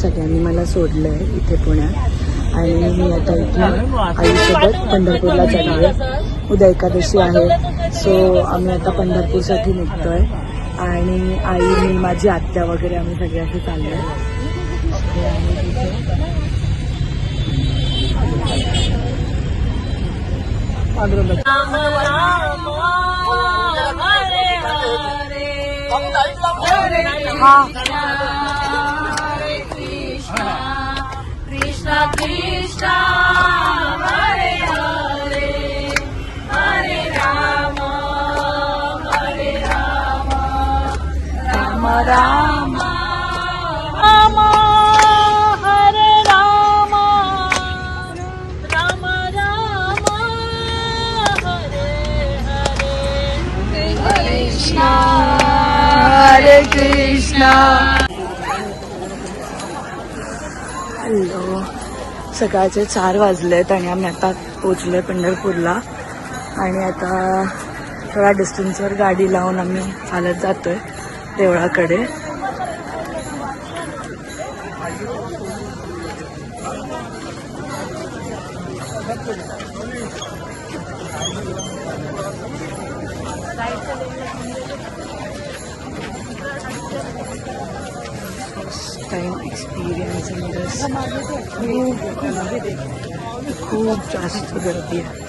सगळ्यांनी मला सोडलं आहे इथे पुण्यात आणि मी आता इथून आईसोबत पंढरपूरला चालली आहे. उद्या एकादशी आहे, सो आम्ही आता पंढरपूरसाठी निघतोय आणि आई, मी, माझी आत्या वगैरे आम्ही सगळे असे चाललो आहे. Krishna Krishna Hare Hare Hare Rama Hare Rama Rama Rama Rama Hare Rama Rama Rama Hare Hare Hare Krishna Hare Krishna. Hello, सकाळचे 4 वाजलेत आणि आम्ही आता पोचलोय पंढरपूरला आणि आता थोडा डिस्टन्सवर गाडी लावून आम्ही चालत जातोय देवळाकडे. Time experience in this. खूप जास्त गर्दी आहे.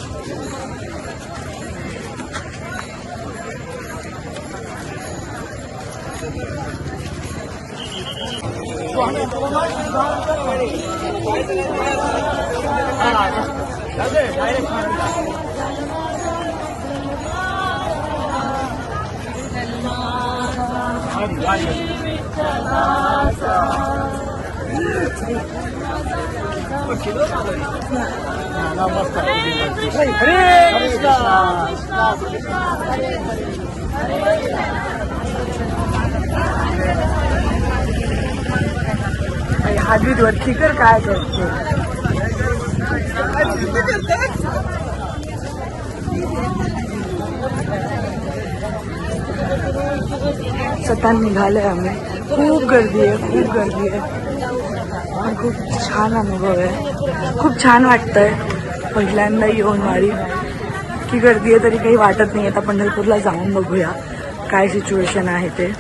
हादवीत वरती कर काय करते. स्वतः निघालोय आम्ही. खूप गर्दी आहे, खूप गर्दी आहे. खूप छान अनुभव आहे, खूप छान वाटतंय पहिल्यांदा येऊन वारी. की गर्दी आहे तरी काही वाटत नाही. आता पंढरपूरला जाऊन बघूया काय सिच्युएशन आहे ते.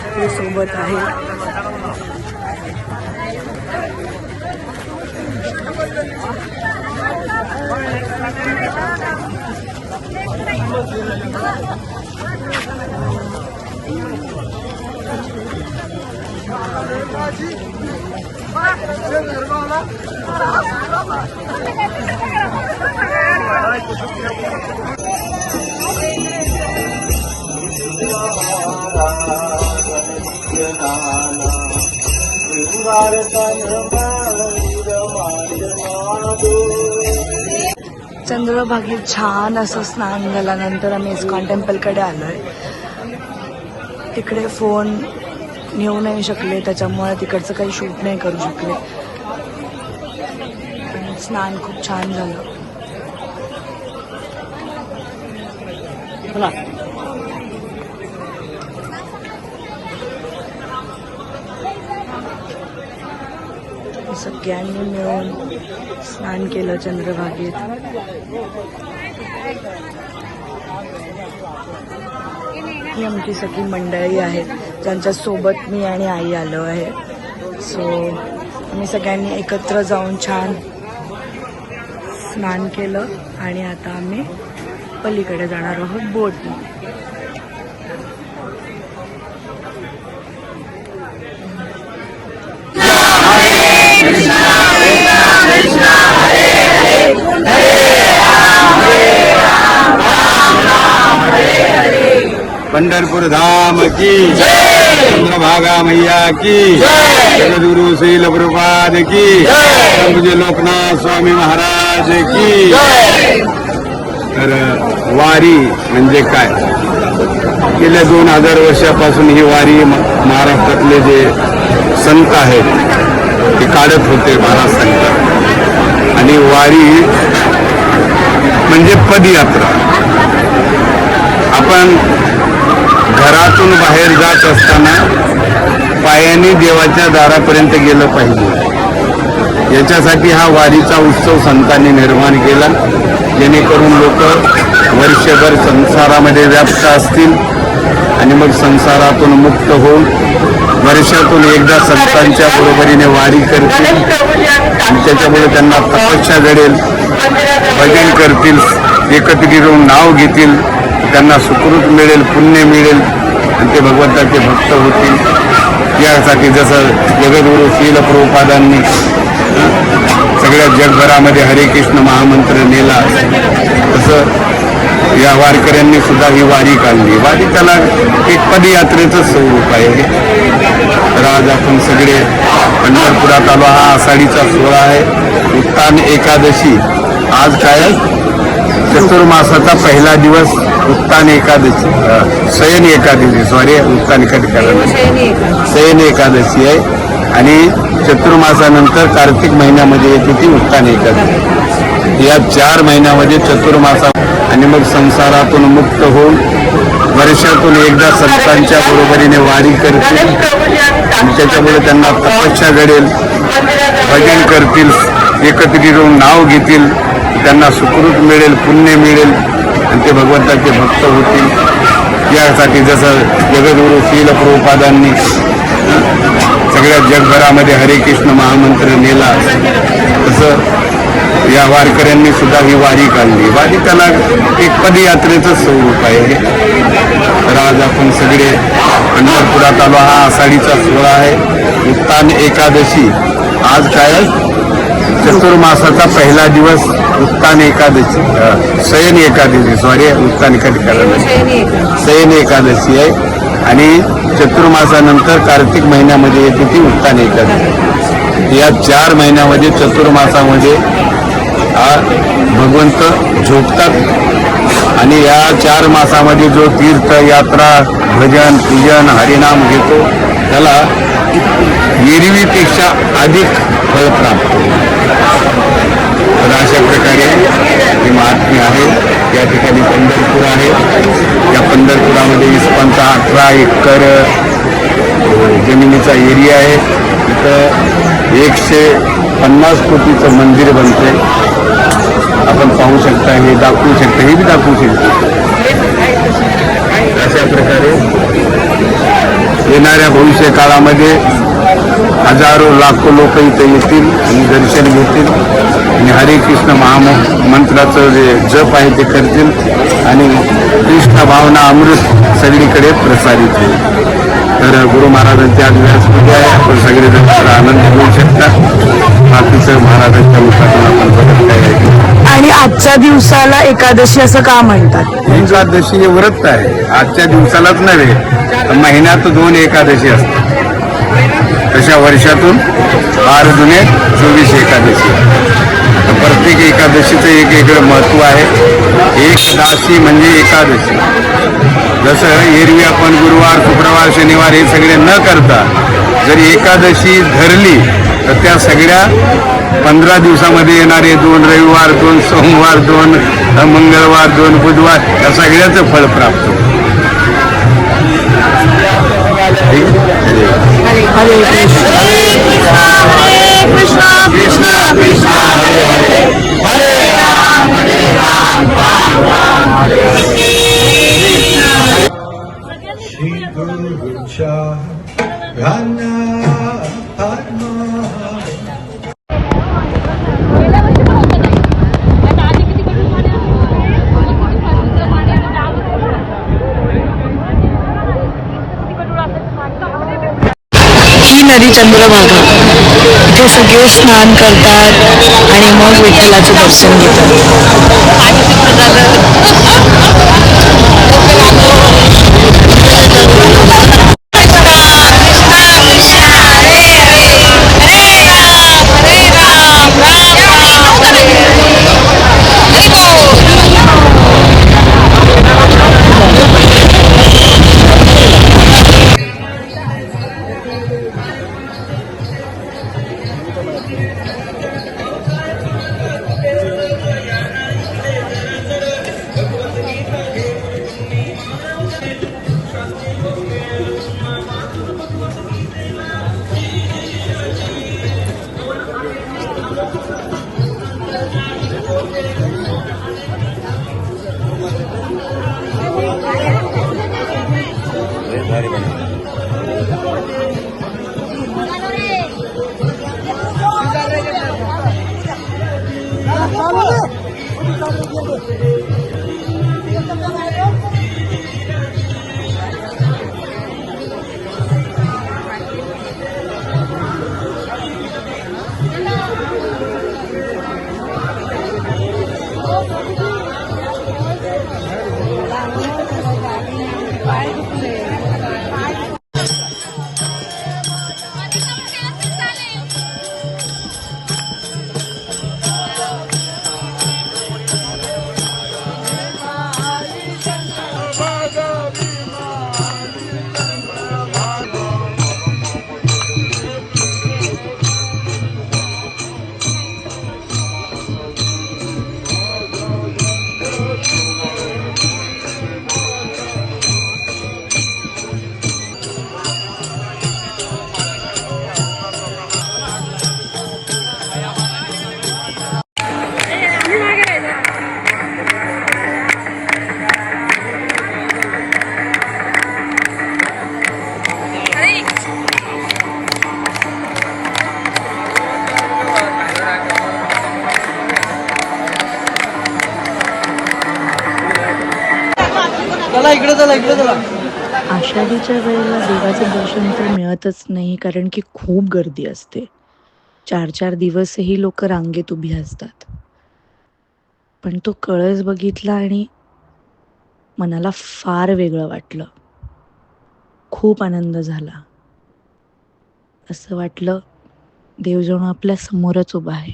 सगळे सोबत आहे. चंद्रभागेत छान असं स्नान झाल्यानंतर आम्ही इस्कॉन टेम्पलकडे आलोय. तिकडे फोन नेऊ नाही शकले, त्याच्यामुळे तिकडचं काही शूट नाही करू शकले. स्नान खूप छान झालं. सगळ्यांनी मिळून स्नान केलं चंद्रभागेत. ही आमची सगळी मंडळी आहेत ज्यांच्या सोबत मी आणि आई आलो आहे. सो आम्ही सगळ्यांनी एकत्र जाऊन छान स्नान केलं आणि आता आम्ही पलीकडे जाणार आहोत बोटने. पंढरपुर धाम की चंद्रभागा मैया की जगद्गुरु श्री प्रभुपाद की पूज्य लोकनाथ स्वामी महाराज की. तर वारी म्हणजे काय? गेल्या 2000 वर्षापासून ही वारी महाराष्ट्रातले जे संत आहेत ते काढत होते. महाराज संत आणि वारी म्हणजे पदयात्रा. आपण घरातून बाहेर जात असताना पायाने देवाच्या दारापर्यंत गेलं पाहिजे। याच्यासाठी हा वारीचा उत्सव संतांनी निर्माण केला, जेणेकरून लोक वर्षभर संसारामध्ये व्याप्त असतील आणि मग संसारातून मुक्त होऊन वर्षातून एकदा संतांच्या बरोबरीने वारी करतील आणि त्याच्यामुळे त्यांना तपस्या घडेल, भजन करतील, एकत्रित येऊन नाव घेतील, त्यांना सुकृत मिळेल, पुण्य मिळेल आणि ते भगवंताचे भक्त होतील। यासाठी जसं जगद्गुरु श्रील प्रभुपादांनी सगळ्या जगभरामध्ये हरे कृष्ण महामंत्र नेला, तसं या वारकऱ्यांनी सुद्धा ही वारी काढली। वारी त्याला एक पदयात्रेचं स्वरूप आहे। तर आज आपण सगळे पंढरपुरात आलो। हा आषाढीचा सोहळा आहे, उत्तान एकादशी। आज काय चतुर्मासाचा पहिला दिवस उत्तान एकादशी, शयन एकादशी, सॉरी उत्तान शयन एकादशी आहे आणि चतुर्मासानंतर कार्तिक महिन्यामध्ये येते ती उत्तान एकादशी। या 4 महिन्यामध्ये चतुर्मासा आणि मग संसारातून मुक्त होऊन वर्षातून एकदा संतांच्या बरोबरीने वारी करतील आणि त्याच्यामुळे त्यांना तपस्या घडेल, भजन करतील, एकत्रित येऊन नाव घेतील, त्यांना सुकृत मिळेल, पुण्य मिळेल आणि ते भगवंताचे भक्त होतील। यासाठी जसं जगद्गुरु श्रील प्रभुपादांनी सगळ्या जगभरामध्ये हरे कृष्ण महामंत्र नेला, तसं या वारकऱ्यांनी सुद्धा ही वारी काढली। वारी त्याला एक पदयात्रेचं स्वरूप आहे। तर आज आपण सगळे पंढरपुरात आलो। हा आषाढीचा सोहळा आहे, उत्तान एकादशी। आज काय चतुर्मासाचा पहिला दिवस उत्तान एकादशी, शयन एकादशी, सॉरी उत्तान शयन एकादशी आहे आणि चतुर्मासानंतर कार्तिक महिन्यामध्ये येते ती उत्तान एकादशी। या 4 महिन्यामध्ये चतुर्मासामध्ये भगवंत झोपतात आणि या 4 मासामध्ये जो तीर्थ यात्रा, भजन, पूजन, हरिनाम घेतो त्याला एरवीपेक्षा अधिक फळ प्राप्त होते। तर अशा प्रकारे हे महात्म्य आहे। या ठिकाणी पंढरपूर आहे, या पंढरपुरामध्ये इस्कॉनचा 18 एकर जमिनीचा एरिया आहे। इथं 150 कोटीचं मंदिर बनतंय। आपण पाहू शकता, हे दाखवू शकता, हे बी दाखवू शकतो। अशा प्रकारे येणाऱ्या भविष्य काळामध्ये हजारो लाखो लोक इथे येतील आणि दर्शन घेतील आणि हरे कृष्ण महामंत्राचं जे जप आहे ते करतील आणि कृष्ण भावना अमृत सगळीकडे प्रसारित होईल। तर गुरु महाराजांची आज व्यासपीठ आहे, आपण सगळेजण त्याचा आनंद घेऊ शकता। बाकीचं महाराजांच्या मुखातून आपण बघत आहे। आणि आजच्या दिवसाला एकादशी असं का म्हणतात? एकादशी हे व्रत आहे, आजच्या दिवसालाच नव्हे, महिन्यात 2 एकादशी असतात। तशा वर्षातून 12 दुने 24 एकादशी। प्रत्येक एकादशीचं एक वेगळं महत्व आहे। एकदाशी म्हणजे एकादशी। जसं एरवी आपण गुरुवार, शुक्रवार, शनिवार हे सगळे न करता जर एकादशी धरली तर त्या सगळ्या 15 दिवसामध्ये येणारे 2 रविवार, 2 सोमवार, 2 मंगळवार, 2 बुधवार या सगळ्याचं फळ प्राप्त होतं। हरे कृष्ण कृष्ण कृष्ण हरे राम श्री गुरुच्या ही नदी चंद्रभागा, इथे सगळे स्नान करतात आणि मग विठ्ठलाचे दर्शन घेतात। आषाढीच्या वेळेला देवाचं दर्शन तर मिळतच नाही, कारण की खूप गर्दी असते. 4-4 दिवसही लोक रांगेत उभी असतात. पण तो कळस बघितला आणि मनाला फार वेगळं वाटलं. खूप आनंद झाला. असं वाटलं देव जणू आपल्या समोरच उभा आहे.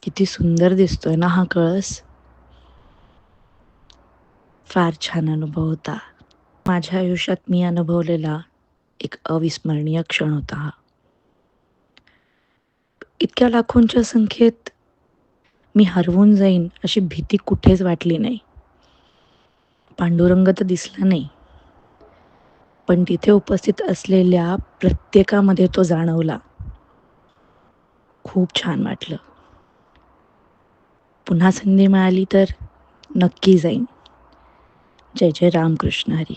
किती सुंदर दिसतोय ना हा कळस. फार छान अनुभव होता. माझ्या आयुष्यात मी अनुभवलेला एक अविस्मरणीय क्षण होता हा. इतक्या लाखोंच्या संख्येत मी हरवून जाईन अशी भीती कुठेच वाटली नाही. पांडुरंग तर दिसला नाही, पण तिथे उपस्थित असलेल्या प्रत्येकामध्ये तो जाणवला. खूप छान वाटलं. पुन्हा संधी मिळाली तर नक्की जाईन. जय जय रामकृष्ण हरी.